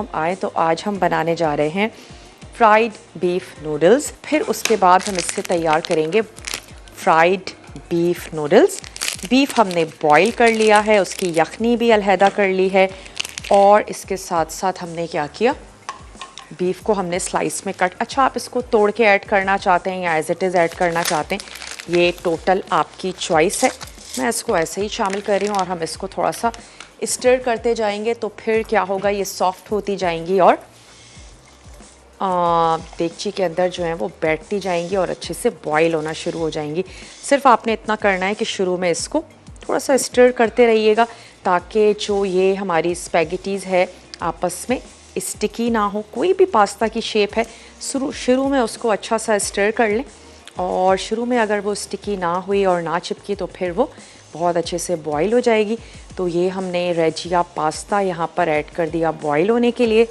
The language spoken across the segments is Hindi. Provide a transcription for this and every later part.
हम आए तो आज हम बनाने जा रहे हैं फ्राइड बीफ नूडल्स। फिर उसके बाद हम इससे तैयार करेंगे फ्राइड बीफ नूडल्स। बीफ हमने बॉईल कर लिया है, उसकी यखनी भी अलहदा कर ली है और इसके साथ साथ हमने क्या किया, बीफ को हमने स्लाइस में कट। अच्छा, आप इसको तोड़ के ऐड करना चाहते हैं या एज इट इज़ ऐड करना चाहते हैं, ये टोटल आपकी चॉइस है। मैं इसको ऐसे ही शामिल कर रही हूँ और हम इसको थोड़ा सा स्टर करते जाएंगे तो फिर क्या होगा, ये सॉफ्ट होती जाएंगी और देगची के अंदर जो है वो बैठती जाएंगी और अच्छे से बॉईल होना शुरू हो जाएंगी। सिर्फ आपने इतना करना है कि शुरू में इसको थोड़ा सा स्टर करते रहिएगा ताकि जो ये हमारी स्पैगेटीज़ है आपस में स्टिकी ना हो। कोई भी पास्ता की शेप है, शुरू में उसको अच्छा सा स्टर कर लें और शुरू में अगर वो स्टिकी ना हुई और ना चिपकी तो फिर वो बहुत अच्छे से बॉईल हो जाएगी। तो ये हमने रेजिया पास्ता यहाँ पर ऐड कर दिया बॉईल होने के लिए।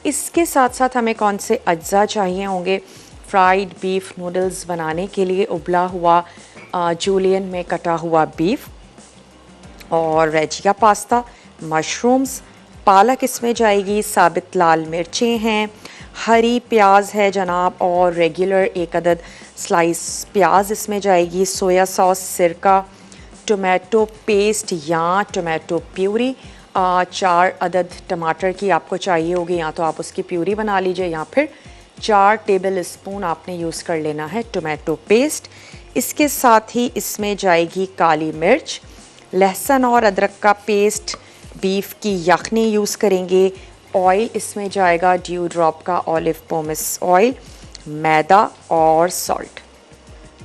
इसके साथ साथ हमें कौन से अज्जा चाहिए होंगे फ्राइड बीफ नूडल्स बनाने के लिए, उबला हुआ जूलियन में कटा हुआ बीफ और रेजिया पास्ता, मशरूम्स, पालक इसमें जाएगी, साबित लाल मिर्चें हैं, हरी प्याज है जनाब और रेगुलर एक अदद स्लाइस प्याज इसमें जाएगी, सोया सॉस, सिरका, टोमेटो पेस्ट या टोमेटो प्यूरी, 4 अदद टमाटर की आपको चाहिए होगी, या तो आप उसकी प्यूरी बना लीजिए या फिर 4 टेबल स्पून आपने यूज़ कर लेना है टोमेटो पेस्ट। इसके साथ ही इसमें जाएगी काली मिर्च, लहसुन और अदरक का पेस्ट, बीफ की यखनी यूज़ करेंगे, ऑयल इसमें जाएगा ड्यू ड्रॉप का ऑलिव पोमेस ऑयल, मैदा और सॉल्ट।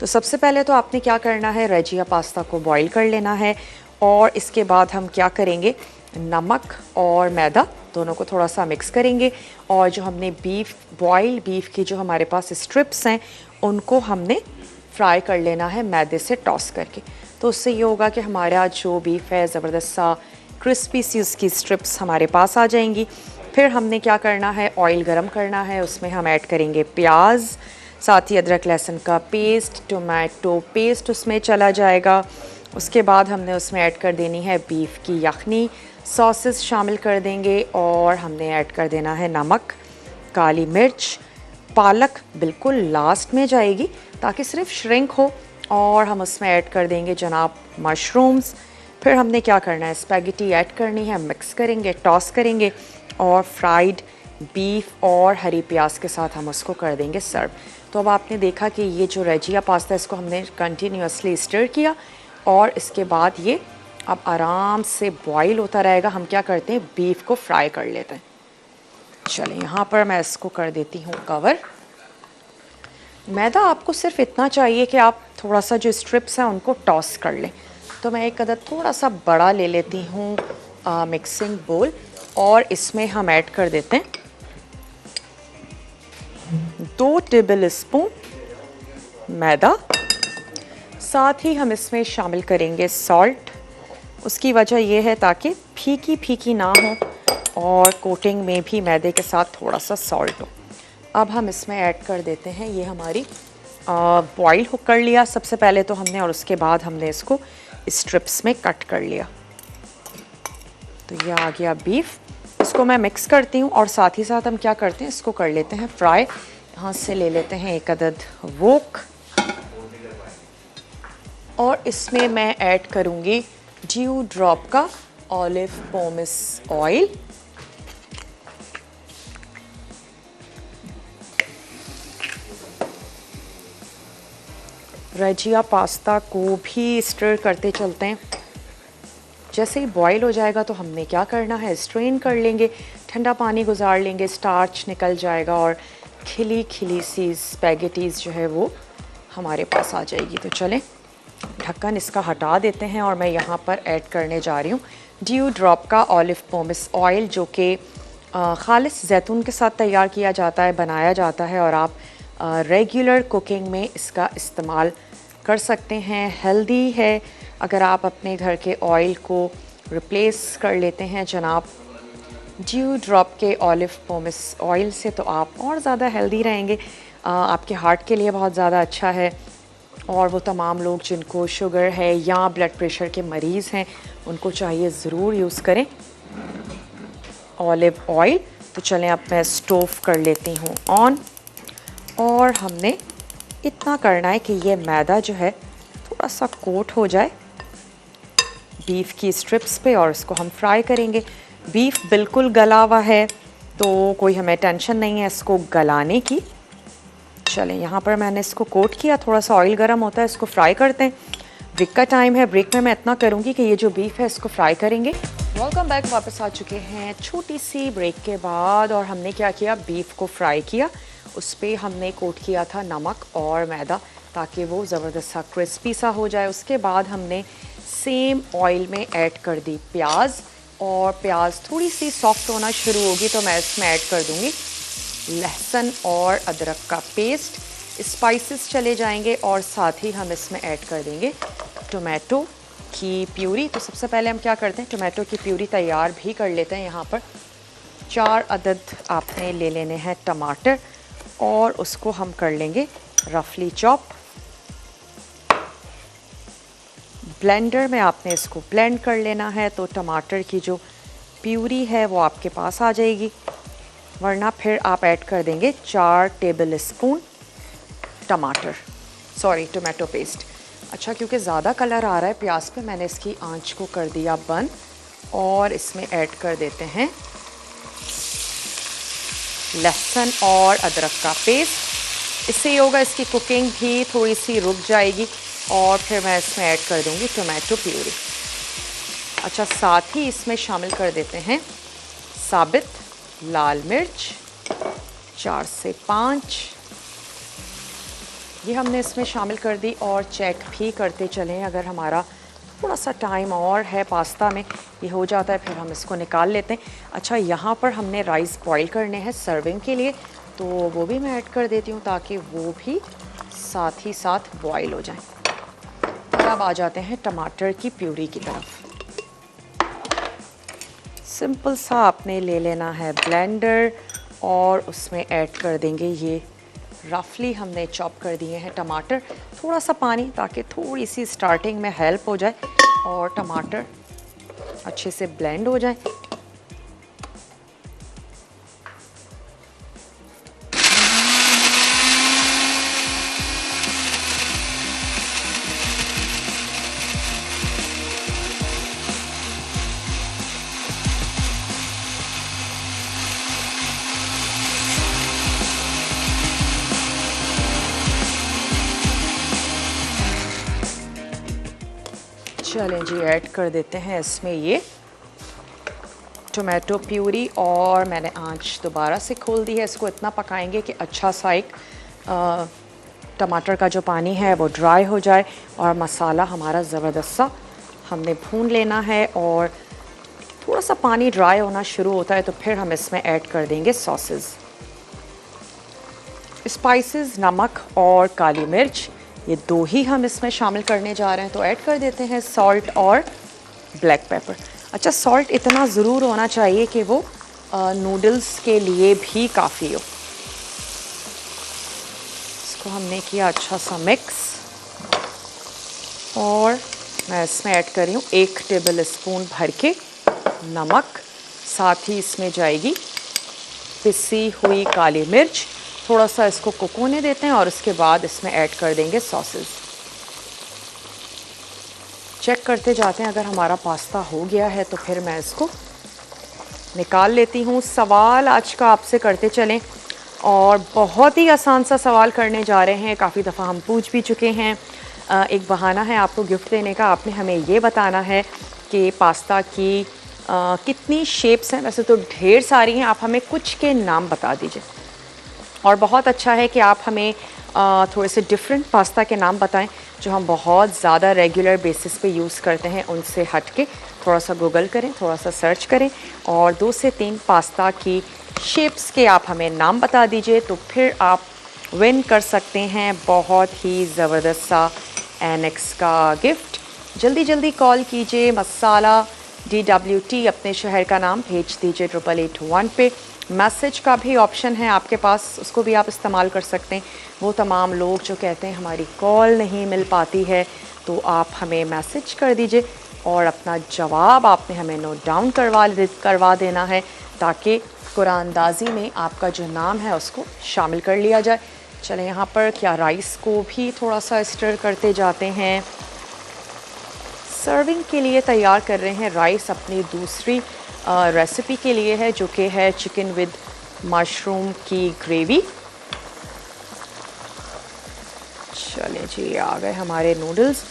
तो सबसे पहले तो आपने क्या करना है, रेजिया पास्ता को बॉईल कर लेना है और इसके बाद हम क्या करेंगे, नमक और मैदा दोनों को थोड़ा सा मिक्स करेंगे और जो हमने बॉइल्ड बीफ की जो हमारे पास स्ट्रिप्स हैं उनको हमने फ्राई कर लेना है मैदे से टॉस करके। तो उससे ये होगा कि हमारा जो बीफ है ज़बरदस्त सा क्रिस्पी सी उसकी स्ट्रिप्स हमारे पास आ जाएंगी। फिर हमने क्या करना है, ऑयल गरम करना है, उसमें हम ऐड करेंगे प्याज, साथ ही अदरक लहसुन का पेस्ट, टोमेटो पेस्ट उसमें चला जाएगा। उसके बाद हमने उसमें ऐड कर देनी है बीफ की यखनी, सॉसेस शामिल कर देंगे और हमने ऐड कर देना है नमक, काली मिर्च, पालक बिल्कुल लास्ट में जाएगी ताकि सिर्फ श्रिंक हो, और हम उसमें ऐड कर देंगे जनाब मशरूम्स। फिर हमने क्या करना है, स्पैगेटी ऐड करनी है, मिक्स करेंगे, टॉस करेंगे और फ्राइड बीफ और हरी प्याज के साथ हम उसको कर देंगे सर्व। तो अब आपने देखा कि ये जो रेजिया पास्ता है इसको हमने कंटिन्यूसली स्टर किया और इसके बाद ये अब आराम से बॉईल होता रहेगा। हम क्या करते हैं, बीफ को फ्राई कर लेते हैं। चलिए यहाँ पर मैं इसको कर देती हूँ कवर। मैदा आपको सिर्फ इतना चाहिए कि आप थोड़ा सा जो स्ट्रिप्स हैं उनको टॉस कर लें। तो मैं एक अदद थोड़ा सा बड़ा ले लेती हूँ मिक्सिंग बोल और इसमें हम ऐड कर देते हैं 2 टेबल स्पून मैदा, साथ ही हम इसमें शामिल करेंगे सॉल्ट। उसकी वजह यह है ताकि फीकी फीकी ना हो और कोटिंग में भी मैदे के साथ थोड़ा सा सॉल्ट हो। अब हम इसमें ऐड कर देते हैं, ये हमारी बॉईल हो कर लिया सबसे पहले तो हमने, और उसके बाद हमने इसको स्ट्रिप्स में कट कर लिया। तो ये आ गया बीफ, इसको मैं मिक्स करती हूँ और साथ ही साथ हम क्या करते हैं, इसको कर लेते हैं फ्राई। यहाँ से ले लेते हैं एक अदद वोक और इसमें मैं ऐड करूँगी ड्यू ड्रॉप का olive pomace oil. Regia pasta को भी स्टर करते चलते हैं। जैसे ही बॉईल हो जाएगा तो हमने क्या करना है, स्ट्रेन कर लेंगे, ठंडा पानी गुजार लेंगे, स्टार्च निकल जाएगा और खिली खिली सी स्पैगेटीज़ जो है वो हमारे पास आ जाएगी। तो चलें ढक्कन इसका हटा देते हैं और मैं यहाँ पर ऐड करने जा रही हूँ ड्यू ड्रॉप का ऑलिव पोमेस ऑयल, जो कि खालिस जैतून के साथ तैयार किया जाता है, बनाया जाता है और आप रेगुलर कुकिंग में इसका इस्तेमाल कर सकते हैं। हेल्दी है। अगर आप अपने घर के ऑयल को रिप्लेस कर लेते हैं जनाब ड्यू ड्रॉप के ऑलिव पोमेस ऑयल से, तो आप और ज़्यादा हेल्दी रहेंगे। आपके हार्ट के लिए बहुत ज़्यादा अच्छा है और वो तमाम लोग जिनको शुगर है या ब्लड प्रेशर के मरीज़ हैं उनको चाहिए ज़रूर यूज़ करें ऑलिव ऑयल। तो चलें अब मैं स्टोव कर लेती हूँ ऑन। और हमने इतना करना है कि ये मैदा जो है थोड़ा सा कोट हो जाए बीफ की स्ट्रिप्स पे, और इसको हम फ्राई करेंगे। बीफ बिल्कुल गला हुआ है तो कोई हमें टेंशन नहीं है इसको गलाने की। चलें, यहाँ पर मैंने इसको कोट किया, थोड़ा सा ऑयल गर्म होता है, इसको फ्राई करते हैं। ब्रेक का टाइम है, ब्रेक में मैं इतना करूँगी कि ये जो बीफ है इसको फ्राई करेंगे। वेलकम बैक, वापस आ चुके हैं छोटी सी ब्रेक के बाद। और हमने क्या किया, बीफ को फ्राई किया, उस पर हमने कोट किया था नमक और मैदा ताकि वो ज़बरदस्त सा क्रिस्पी सा हो जाए। उसके बाद हमने सेम ऑयल में ऐड कर दी प्याज, और प्याज थोड़ी सी सॉफ्ट होना शुरू होगी तो मैं इसमें ऐड कर दूँगी लहसुन और अदरक का पेस्ट। स्पाइसेस चले जाएंगे और साथ ही हम इसमें ऐड कर देंगे टोमेटो की प्यूरी। तो सबसे पहले हम क्या करते हैं, टोमेटो की प्यूरी तैयार भी कर लेते हैं। यहाँ पर 4 अदद आपने ले लेने हैं टमाटर, और उसको हम कर लेंगे रफली चॉप। ब्लेंडर में आपने इसको ब्लेंड कर लेना है तो टमाटर की जो प्यूरी है वो आपके पास आ जाएगी। वरना फिर आप ऐड कर देंगे 4 टेबल स्पून टोमेटो पेस्ट। अच्छा, क्योंकि ज़्यादा कलर आ रहा है प्याज पे, मैंने इसकी आंच को कर दिया बंद, और इसमें ऐड कर देते हैं लहसुन और अदरक का पेस्ट। इससे ये होगा इसकी कुकिंग भी थोड़ी सी रुक जाएगी, और फिर मैं इसमें ऐड कर दूंगी टोमेटो प्यूरी। अच्छा, साथ ही इसमें शामिल कर देते हैं साबित लाल मिर्च 4 से 5, ये हमने इसमें शामिल कर दी। और चेक भी करते चलें, अगर हमारा थोड़ा सा टाइम और है पास्ता में, ये हो जाता है फिर हम इसको निकाल लेते हैं। अच्छा, यहाँ पर हमने राइस बॉईल करने हैं सर्विंग के लिए, तो वो भी मैं ऐड कर देती हूँ ताकि वो भी साथ ही साथ बॉईल हो जाए। और अब आ जाते हैं टमाटर की प्यूरी की तरफ। सिंपल सा आपने ले लेना है ब्लेंडर, और उसमें ऐड कर देंगे ये रफली हमने चॉप कर दिए हैं टमाटर। थोड़ा सा पानी ताकि थोड़ी सी स्टार्टिंग में हेल्प हो जाए और टमाटर अच्छे से ब्लेंड हो जाए। चलें जी, ऐड कर देते हैं इसमें ये टोमेटो प्यूरी, और मैंने आंच दोबारा से खोल दी है। इसको इतना पकाएंगे कि अच्छा सा एक टमाटर का जो पानी है वो ड्राई हो जाए, और मसाला हमारा ज़बरदस्त सा हमने भून लेना है। और थोड़ा सा पानी ड्राई होना शुरू होता है तो फिर हम इसमें ऐड कर देंगे सॉसेस, स्पाइसेस, नमक और काली मिर्च, ये 2 ही हम इसमें शामिल करने जा रहे हैं। तो ऐड कर देते हैं सॉल्ट और ब्लैक पेपर। अच्छा, सॉल्ट इतना ज़रूर होना चाहिए कि वो नूडल्स के लिए भी काफ़ी हो। इसको हमने किया अच्छा सा मिक्स, और मैं इसमें ऐड कर रही हूँ 1 टेबल स्पून भर के नमक, साथ ही इसमें जाएगी पिसी हुई काली मिर्च। थोड़ा सा इसको कुक होने देते हैं, और उसके बाद इसमें ऐड कर देंगे सॉसेस। चेक करते जाते हैं, अगर हमारा पास्ता हो गया है तो फिर मैं इसको निकाल लेती हूँ। सवाल आज का आपसे करते चलें, और बहुत ही आसान सा सवाल करने जा रहे हैं, काफ़ी दफ़ा हम पूछ भी चुके हैं। एक बहाना है आपको गिफ्ट देने का, आपने हमें ये बताना है कि पास्ता की कितनी शेप्स हैं। वैसे तो ढेर सारी हैं, आप हमें कुछ के नाम बता दीजिए। और बहुत अच्छा है कि आप हमें थोड़े से डिफरेंट पास्ता के नाम बताएं जो हम बहुत ज़्यादा रेगुलर बेसिस पे यूज़ करते हैं, उनसे हट के थोड़ा सा गूगल करें, थोड़ा सा सर्च करें, और 2 से 3 पास्ता की शेप्स के आप हमें नाम बता दीजिए। तो फिर आप विन कर सकते हैं बहुत ही ज़बरदस्त सा एनेक्स का गिफ्ट। जल्दी जल्दी कॉल कीजिए, मसाला DWT अपने शहर का नाम भेज दीजिए 8881 पे। मैसेज का भी ऑप्शन है आपके पास, उसको भी आप इस्तेमाल कर सकते हैं। वो तमाम लोग जो कहते हैं हमारी कॉल नहीं मिल पाती है, तो आप हमें मैसेज कर दीजिए, और अपना जवाब आपने हमें नोट डाउन करवा देना है, ताकि कुरानंदाजी में आपका जो नाम है उसको शामिल कर लिया जाए। चलें यहाँ पर क्या राइस को भी थोड़ा सा स्टर करते जाते हैं। सर्विंग के लिए तैयार कर रहे हैं राइस अपनी दूसरी रेसिपी के लिए है, जो कि है चिकन विद मशरूम की ग्रेवी। चलें जी, आ गए हमारे नूडल्स।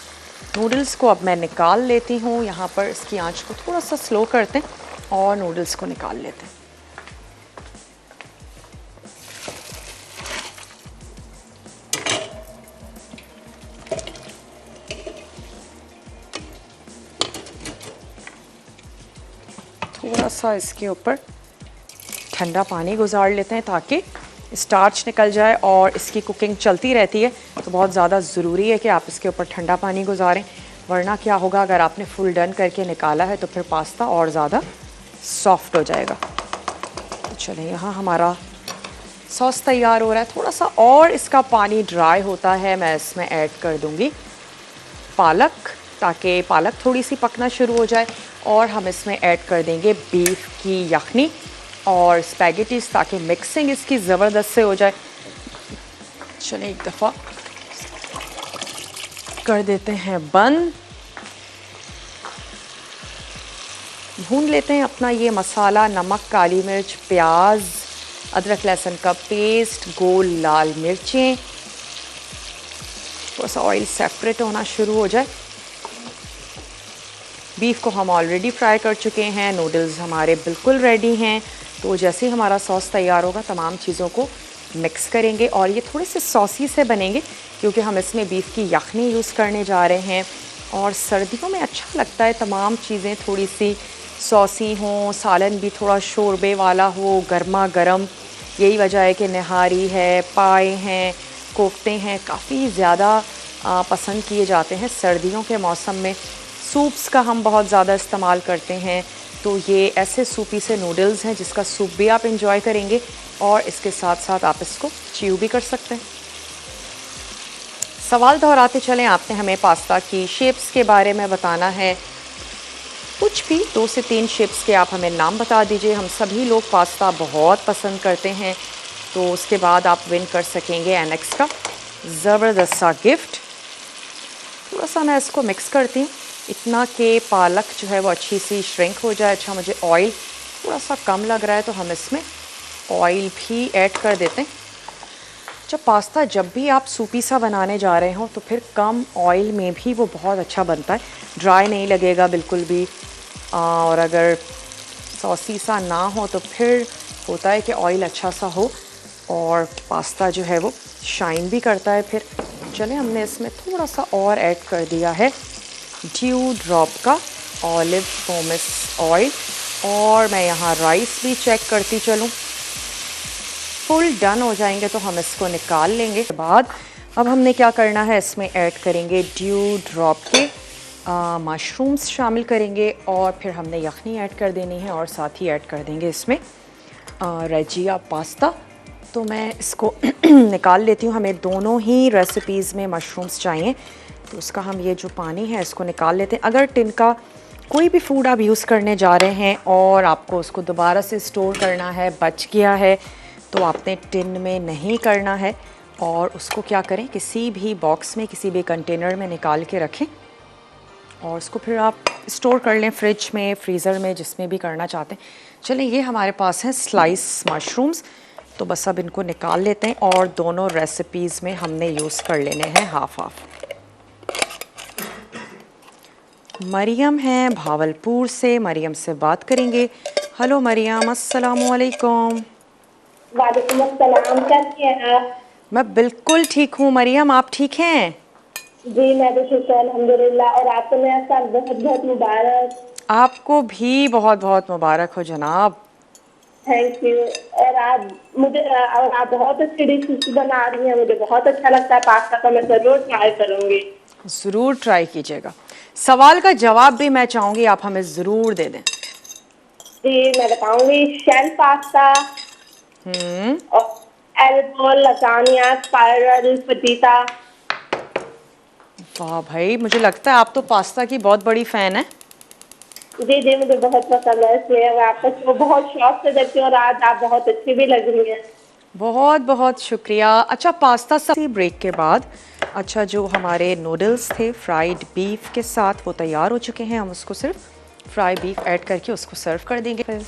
नूडल्स को अब मैं निकाल लेती हूँ। यहाँ पर इसकी आंच को थोड़ा सा स्लो करते हैं और नूडल्स को निकाल लेते हैं। थोड़ा सा इसके ऊपर ठंडा पानी गुजार लेते हैं ताकि स्टार्च निकल जाए, और इसकी कुकिंग चलती रहती है तो बहुत ज़्यादा ज़रूरी है कि आप इसके ऊपर ठंडा पानी गुजारें, वरना क्या होगा अगर आपने फुल डन करके निकाला है तो फिर पास्ता और ज़्यादा सॉफ्ट हो जाएगा। तो चलें, यहाँ हमारा सॉस तैयार हो रहा है। थोड़ा सा और इसका पानी ड्राई होता है, मैं इसमें ऐड कर दूँगी पालक, ताकि पालक थोड़ी सी पकना शुरू हो जाए, और हम इसमें ऐड कर देंगे बीफ की यखनी और स्पैगेटीज, ताकि मिक्सिंग इसकी ज़बरदस्त से हो जाए। चलें, एक दफ़ा कर देते हैं बंद। भून लेते हैं अपना ये मसाला, नमक, काली मिर्च, प्याज, अदरक लहसुन का पेस्ट, गोल लाल मिर्चें। थोड़ा सा ऑयल सेपरेट होना शुरू हो जाए। बीफ को हम ऑलरेडी फ्राई कर चुके हैं, नूडल्स हमारे बिल्कुल रेडी हैं। तो जैसे ही हमारा सॉस तैयार होगा तमाम चीज़ों को मिक्स करेंगे, और ये थोड़े से सॉसी से बनेंगे क्योंकि हम इसमें बीफ की यखनी यूज़ करने जा रहे हैं। और सर्दियों में अच्छा लगता है तमाम चीज़ें थोड़ी सी सॉसी हों, सालन भी थोड़ा शोरबे वाला हो, गर्मा गर्म। यही वजह है कि नहारी है, पाए हैं, कोफ्ते हैं, काफ़ी ज़्यादा पसंद किए जाते हैं सर्दियों के मौसम में। सूप्स का हम बहुत ज़्यादा इस्तेमाल करते हैं, तो ये ऐसे सूपी से नूडल्स हैं जिसका सूप भी आप इंजॉय करेंगे, और इसके साथ साथ आप इसको च्यू भी कर सकते हैं। सवाल दोहराते चलें, आपने हमें पास्ता की शेप्स के बारे में बताना है। कुछ भी 2 से 3 शेप्स के आप हमें नाम बता दीजिए। हम सभी लोग पास्ता बहुत पसंद करते हैं, तो उसके बाद आप विन कर सकेंगे एनेक्स का ज़बरदस्त सा गिफ्ट। थोड़ा सा मैं इसको मिक्स करती हूँ, इतना कि पालक जो है वो अच्छी सी श्रिंक हो जाए। अच्छा, मुझे ऑयल थोड़ा सा कम लग रहा है तो हम इसमें ऑयल भी ऐड कर देते हैं। जब पास्ता जब भी आप सूपी सा बनाने जा रहे हो तो फिर कम ऑयल में भी वो बहुत अच्छा बनता है, ड्राई नहीं लगेगा बिल्कुल भी। और अगर सॉसी सा ना हो तो फिर होता है कि ऑयल अच्छा सा हो और पास्ता जो है वो शाइन भी करता है फिर। चलें, हमने इसमें थोड़ा सा और ऐड कर दिया है ड्यू ड्रॉप का ऑलिव पोमेस ऑयल, और मैं यहाँ राइस भी चेक करती चलूँ। फुल डन हो जाएंगे तो हम इसको निकाल लेंगे। के बाद अब हमने क्या करना है, इसमें ऐड करेंगे ड्यू ड्रॉप के मशरूम्स शामिल करेंगे, और फिर हमने यखनी ऐड कर देनी है, और साथ ही ऐड कर देंगे इसमें रेजिया पास्ता। तो मैं इसको निकाल लेती हूँ। हमें दोनों ही रेसिपीज़ में मशरूम्स चाहिए, तो उसका हम ये जो पानी है इसको निकाल लेते हैं। अगर टिन का कोई भी फूड आप यूज़ करने जा रहे हैं और आपको उसको दोबारा से स्टोर करना है, बच गया है, तो आपने टिन में नहीं करना है, और उसको क्या करें, किसी भी बॉक्स में, किसी भी कंटेनर में निकाल के रखें, और उसको फिर आप स्टोर कर लें फ्रिज में, फ्रीज़र में, जिसमें भी करना चाहते हैं। चलिए, ये हमारे पास हैं स्लाइस मशरूम्स, तो बस अब इनको निकाल लेते हैं, और दोनों रेसिपीज़ में हमने यूज़ कर लेने हैं हाफ हाफ। मरियम है भावलपुर से, मरियम से बात करेंगे। हेलो मरियम, अस्सलामु अलैकुम। वालेकुम अस्सलाम, कैसी हैं आप? मैं बिल्कुल ठीक हूँ मरियम, आप ठीक हैं? जी मैं भी ठीक हूँ अल्हम्दुलिल्लाह। और आपको नया साल बहुत बहुत मुबारक। आपको भी बहुत बहुत मुबारक हो जनाब। Thank you. और आप बहुत अच्छी डिश बना रही हैं, मुझे बहुत अच्छा लगता है पास्ता, तो मैं ज़रूर ट्राई करूँगी। ज़रूर ट्राई कीजिएगा। सवाल का जवाब भी मैं चाहूँगी आप हमें ज़रूर दे दें। जी मैं बताऊँगी, शेल पास्ता और एल्बो, लसानिया, स्पाइरल, फजीता। वाह भाई, मुझे लगता है आप तो पास्ता की बहुत बड़ी फ़ैन है। जी जी, मुझे बहुत पसंद है, इसलिए मैं आपका शो बहुत शौक से देखती हूँ और आज आप बहुत अच्छी भी लग रही हैं। बहुत बहुत शुक्रिया। अच्छा, पास्ता सब ब्रेक के बाद अच्छा जो हमारे नूडल्स थे फ्राइड बीफ के साथ वो तैयार हो चुके हैं। हम उसको सिर्फ फ्राई बीफ ऐड करके उसको सर्व कर देंगे फिर।